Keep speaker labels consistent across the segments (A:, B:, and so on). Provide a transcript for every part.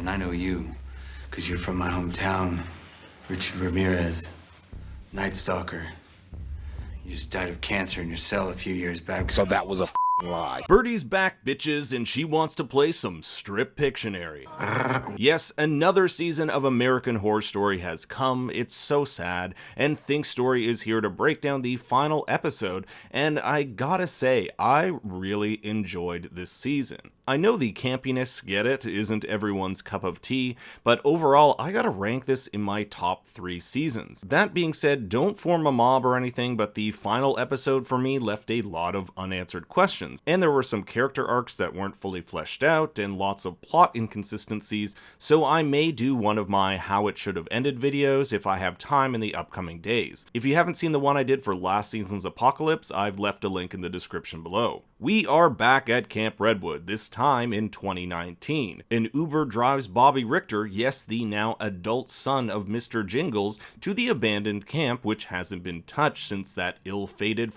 A: And I know you, because you're from my hometown. Richard Ramirez, Night Stalker. You just died of cancer in your cell a few years back.
B: So that was a lie.
C: Birdie's back, bitches, and she wants to play some strip Pictionary. Yes, another season of American Horror Story has come. It's so sad, and Think Story is here to break down the final episode, and I gotta say, I really enjoyed this season. I know the campiness, get it, isn't everyone's cup of tea, but overall, I gotta rank this in my top 3 seasons. That being said, don't form a mob or anything, but the final episode for me left a lot of unanswered questions, and there were some character arcs that weren't fully fleshed out, and lots of plot inconsistencies, so I may do one of my How It Should Have Ended videos if I have time in the upcoming days. If you haven't seen the one I did for last season's Apocalypse, I've left a link in the description below. We are back at Camp Redwood, this time in 2019. An Uber drives Bobby Richter, yes, the now adult son of Mr. Jingles, to the abandoned camp which hasn't been touched since that ill-fated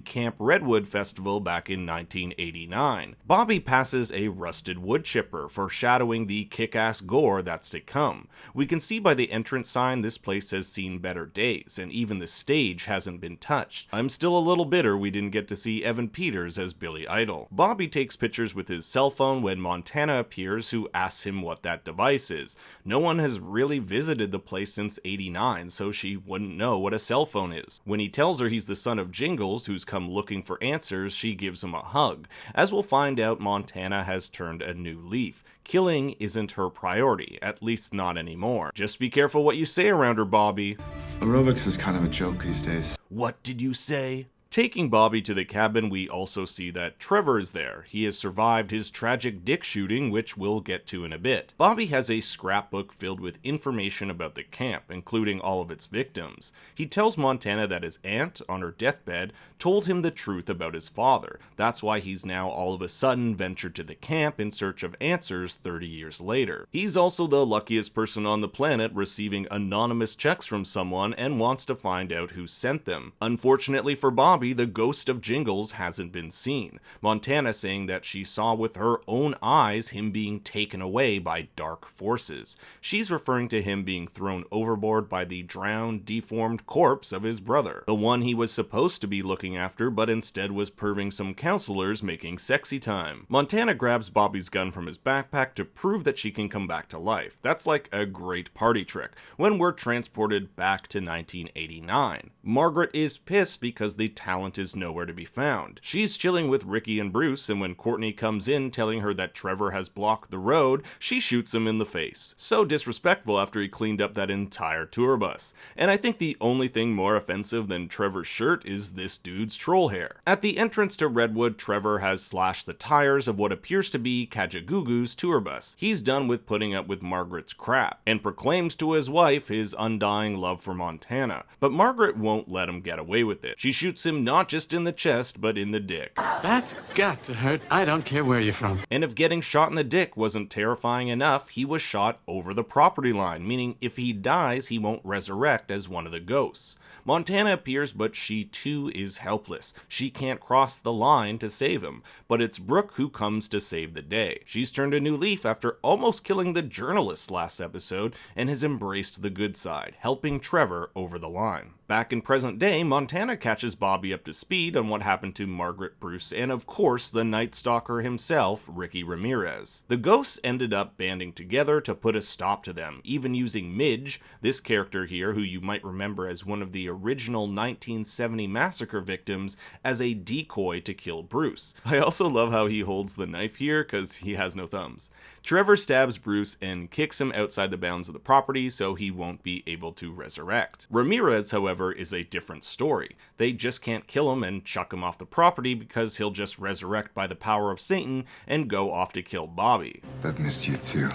C: Camp Redwood festival back in 1989. Bobby passes a rusted wood chipper, foreshadowing the kick-ass gore that's to come. We can see by the entrance sign this place has seen better days, and even the stage hasn't been touched. I'm still a little bitter we didn't get to see Evan Peters as Billy Idol. Bobby takes pictures with his cell phone when Montana appears, who asks him what that device is. No one has really visited the place since '89, so she wouldn't know what a cell phone is. When he tells her he's the son of Jingles, who's come looking for answers, she gives him a hug. As we'll find out, Montana has turned a new leaf. Killing isn't her priority, at least not anymore. Just be careful what you say around her, Bobby.
D: Aerobics is kind of a joke these days.
C: What did you say? Taking Bobby to the cabin, we also see that Trevor is there. He has survived his tragic dick shooting, which we'll get to in a bit. Bobby has a scrapbook filled with information about the camp, including all of its victims. He tells Montana that his aunt, on her deathbed, told him the truth about his father. That's why he's now all of a sudden ventured to the camp in search of answers 30 years later. He's also the luckiest person on the planet, receiving anonymous checks from someone and wants to find out who sent them. Unfortunately for Bobby, the ghost of Jingles hasn't been seen. Montana saying that she saw with her own eyes him being taken away by dark forces. She's referring to him being thrown overboard by the drowned, deformed corpse of his brother, the one he was supposed to be looking after, but instead was perving some counselors making sexy time. Montana grabs Bobby's gun from his backpack to prove that she can come back to life. That's like a great party trick when we're transported back to 1989. Margaret is pissed because the talent is nowhere to be found. She's chilling with Ricky and Bruce, and when Courtney comes in telling her that Trevor has blocked the road, she shoots him in the face. So disrespectful after he cleaned up that entire tour bus. And I think the only thing more offensive than Trevor's shirt is this dude's troll hair. At the entrance to Redwood, Trevor has slashed the tires of what appears to be Kajagoogoo's tour bus. He's done with putting up with Margaret's crap, and proclaims to his wife his undying love for Montana. But Margaret won't let him get away with it. She shoots him not just in the chest, but in the dick.
E: That's got to hurt. I don't care where you're from.
C: And if getting shot in the dick wasn't terrifying enough, he was shot over the property line, meaning if he dies, he won't resurrect as one of the ghosts. Montana appears, but she too is helpless. She can't cross the line to save him, but it's Brooke who comes to save the day. She's turned a new leaf after almost killing the journalist last episode, and has embraced the good side, helping Trevor over the line. Back in present day, Montana catches Bobby up to speed on what happened to Margaret, Bruce, and of course the Night Stalker himself, Ricky Ramirez. The ghosts ended up banding together to put a stop to them, even using Midge, this character here who you might remember as one of the original 1970 massacre victims, as a decoy to kill Bruce. I also love how he holds the knife here because he has no thumbs. Trevor stabs Bruce and kicks him outside the bounds of the property so he won't be able to resurrect. Ramirez, however, is a different story. They just can't kill him and chuck him off the property because he'll just resurrect by the power of Satan and go off to kill Bobby.
D: I've missed you too.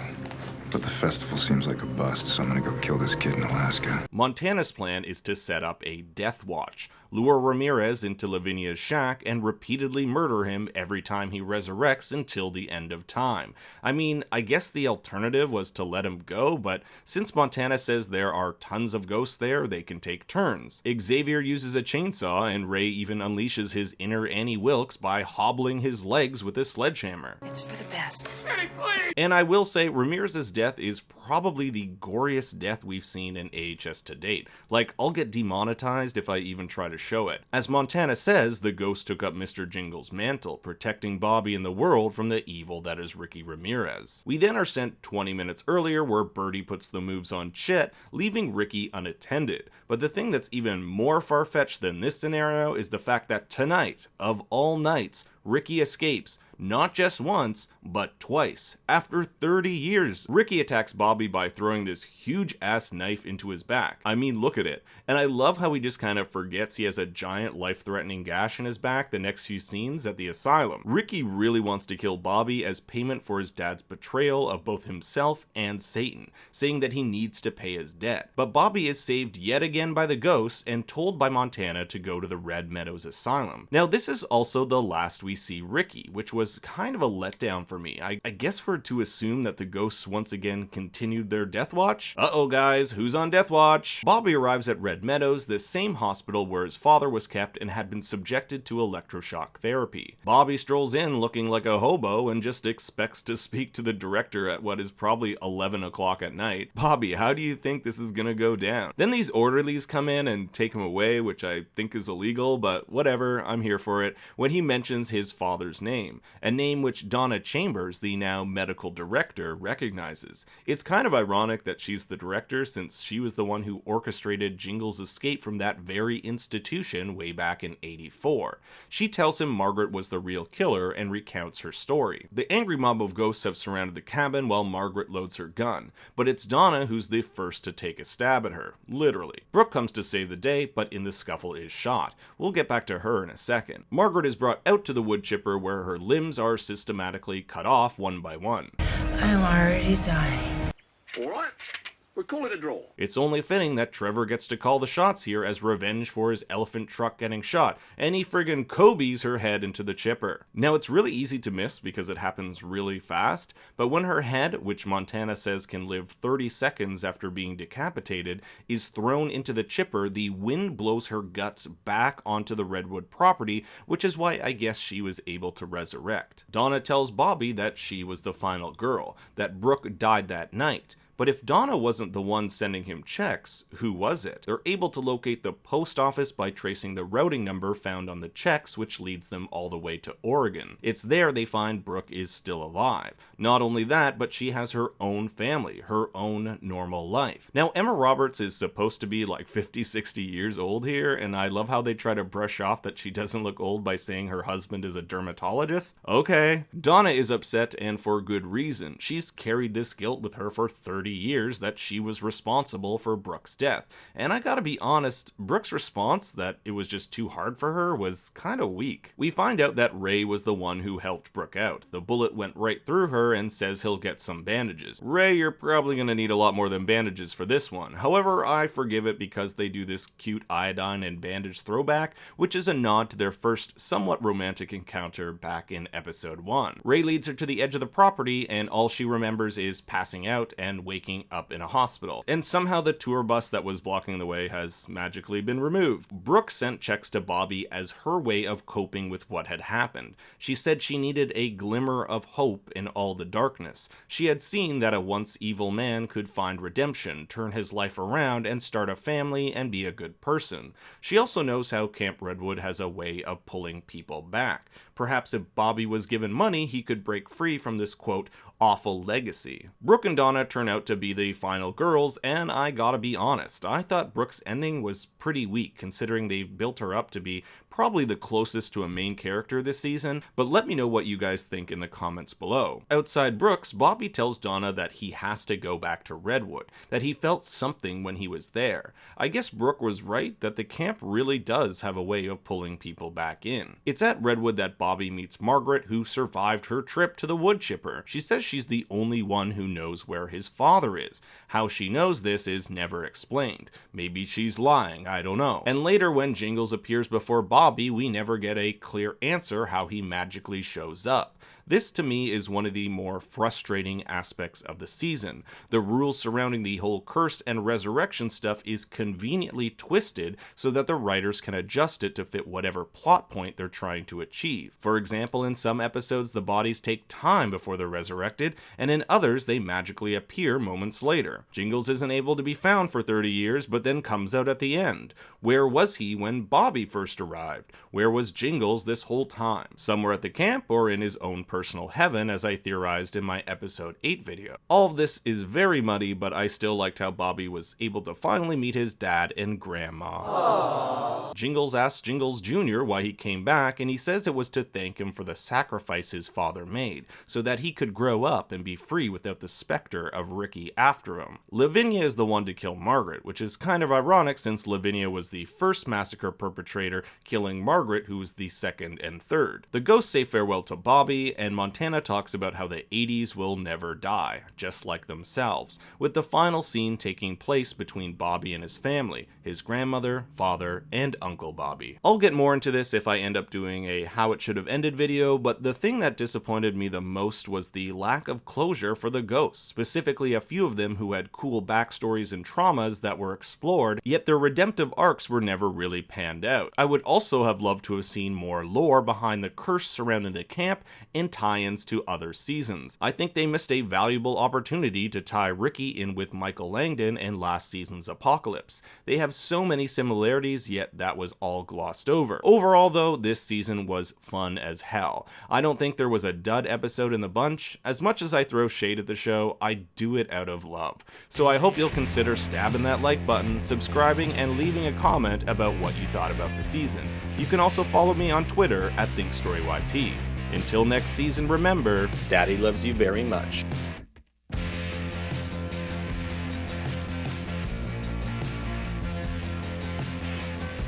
D: But the festival seems like a bust, so I'm gonna go kill this kid in Alaska.
C: Montana's plan is to set up a death watch, lure Ramirez into Lavinia's shack, and repeatedly murder him every time he resurrects until the end of time. I mean, I guess the alternative was to let him go, but since Montana says there are tons of ghosts there, they can take turns. Xavier uses a chainsaw, and Ray even unleashes his inner Annie Wilkes by hobbling his legs with a sledgehammer.
B: It's for the best.
C: And I will say, Ramirez's death is probably the goriest death we've seen in AHS to date. Like, I'll get demonetized if I even try to show it. As Montana says, the ghost took up Mr. Jingle's mantle, protecting Bobby and the world from the evil that is Ricky Ramirez. We then are sent 20 minutes earlier where Birdie puts the moves on Chet, leaving Ricky unattended. But the thing that's even more far-fetched than this scenario is the fact that tonight, of all nights, Ricky escapes, not just once, but twice. After 30 years, Ricky attacks Bobby by throwing this huge-ass knife into his back. I mean, look at it. And I love how he just kind of forgets he has a giant life-threatening gash in his back the next few scenes at the asylum. Ricky really wants to kill Bobby as payment for his dad's betrayal of both himself and Satan, saying that he needs to pay his debt. But Bobby is saved yet again by the ghosts and told by Montana to go to the Red Meadows Asylum. Now, this is also the last we see Ricky, which was kind of a letdown for me. I guess we're to assume that the ghosts once again continued their death watch? Uh-oh guys, who's on death watch? Bobby arrives at Red Meadows, the same hospital where his father was kept and had been subjected to electroshock therapy. Bobby strolls in looking like a hobo and just expects to speak to the director at what is probably 11 o'clock at night. Bobby, how do you think this is gonna go down? Then these orderlies come in and take him away, which I think is illegal, but whatever, I'm here for it, when he mentions his father's name, a name which Donna Chambers, the now medical director, recognizes. It's kind of ironic that she's the director since she was the one who orchestrated Jingle's escape from that very institution way back in '84. She tells him Margaret was the real killer and recounts her story. The angry mob of ghosts have surrounded the cabin while Margaret loads her gun, but it's Donna who's the first to take a stab at her, literally. Brooke comes to save the day, but in the scuffle is shot. We'll get back to her in a second. Margaret is brought out to the wood chipper where her limbs are systematically cut off one by one.
B: I'm already dying.
E: All right. We call it a draw.
C: It's only fitting that Trevor gets to call the shots here as revenge for his elephant truck getting shot, and he friggin' Kobe's her head into the chipper. Now it's really easy to miss because it happens really fast, but when her head, which Montana says can live 30 seconds after being decapitated, is thrown into the chipper, the wind blows her guts back onto the Redwood property, which is why I guess she was able to resurrect. Donna tells Bobby that she was the final girl, that Brooke died that night. But if Donna wasn't the one sending him checks, who was it? They're able to locate the post office by tracing the routing number found on the checks, which leads them all the way to Oregon. It's there they find Brooke is still alive. Not only that, but she has her own family, her own normal life. Now, Emma Roberts is supposed to be like 50, 60 years old here, and I love how they try to brush off that she doesn't look old by saying her husband is a dermatologist. Okay. Donna is upset, and for good reason. She's carried this guilt with her for 30 years that she was responsible for Brooke's death. And I gotta be honest, Brooke's response that it was just too hard for her was kind of weak. We find out that Ray was the one who helped Brooke out. The bullet went right through her and says he'll get some bandages. Ray, you're probably gonna need a lot more than bandages for this one. However, I forgive it because they do this cute iodine and bandage throwback, which is a nod to their first somewhat romantic encounter back in episode 1. Ray leads her to the edge of the property and all she remembers is passing out and waking up in a hospital. And somehow the tour bus that was blocking the way has magically been removed. Brooke sent checks to Bobby as her way of coping with what had happened. She said she needed a glimmer of hope in all the darkness. She had seen that a once evil man could find redemption, turn his life around, and start a family and be a good person. She also knows how Camp Redwood has a way of pulling people back. Perhaps if Bobby was given money, he could break free from this, quote, awful legacy. Brooke and Donna turn out to be the final girls, and I gotta be honest, I thought Brooke's ending was pretty weak, considering they built her up to be probably the closest to a main character this season, but let me know what you guys think in the comments below. Outside Brooks, Bobby tells Donna that he has to go back to Redwood, that he felt something when he was there. I guess Brooke was right that the camp really does have a way of pulling people back in. It's at Redwood that Bobby meets Margaret, who survived her trip to the wood chipper. She says she's the only one who knows where his father is. How she knows this is never explained. Maybe she's lying, I don't know. And later when Jingles appears before Bobby, we never get a clear answer how he magically shows up. This to me is one of the more frustrating aspects of the season. The rules surrounding the whole curse and resurrection stuff is conveniently twisted so that the writers can adjust it to fit whatever plot point they're trying to achieve. For example, in some episodes the bodies take time before they're resurrected, and in others they magically appear moments later. Jingles isn't able to be found for 30 years, but then comes out at the end. Where was he when Bobby first arrived? Where was Jingles this whole time? Somewhere at the camp or in his own personal heaven, as I theorized in my episode 8 video. All of this is very muddy, but I still liked how Bobby was able to finally meet his dad and grandma. Aww. Jingles asks Jingles Jr. why he came back, and he says it was to thank him for the sacrifice his father made, so that he could grow up and be free without the specter of Ricky after him. Lavinia is the one to kill Margaret, which is kind of ironic since Lavinia was the first massacre perpetrator, killing Margaret, who was the second and third. The ghosts say farewell to Bobby, and Montana talks about how the 80s will never die, just like themselves, with the final scene taking place between Bobby and his family, his grandmother, father, and Uncle Bobby. I'll get more into this if I end up doing a how it should have ended video, but the thing that disappointed me the most was the lack of closure for the ghosts, specifically a few of them who had cool backstories and traumas that were explored, yet their redemptive arcs were never really panned out. I would also have loved to have seen more lore behind the curse surrounding the camp and tie-ins to other seasons. I think they missed a valuable opportunity to tie Ricky in with Michael Langdon and last season's Apocalypse. They have so many similarities, yet that was all glossed over. Overall though, this season was fun as hell. I don't think there was a dud episode in the bunch. As much as I throw shade at the show, I do it out of love. So I hope you'll consider stabbing that like button, subscribing, and leaving a comment about what you thought about the season. You can also follow me on Twitter at ThinkStoryYT. Until next season, remember, Daddy loves you very much.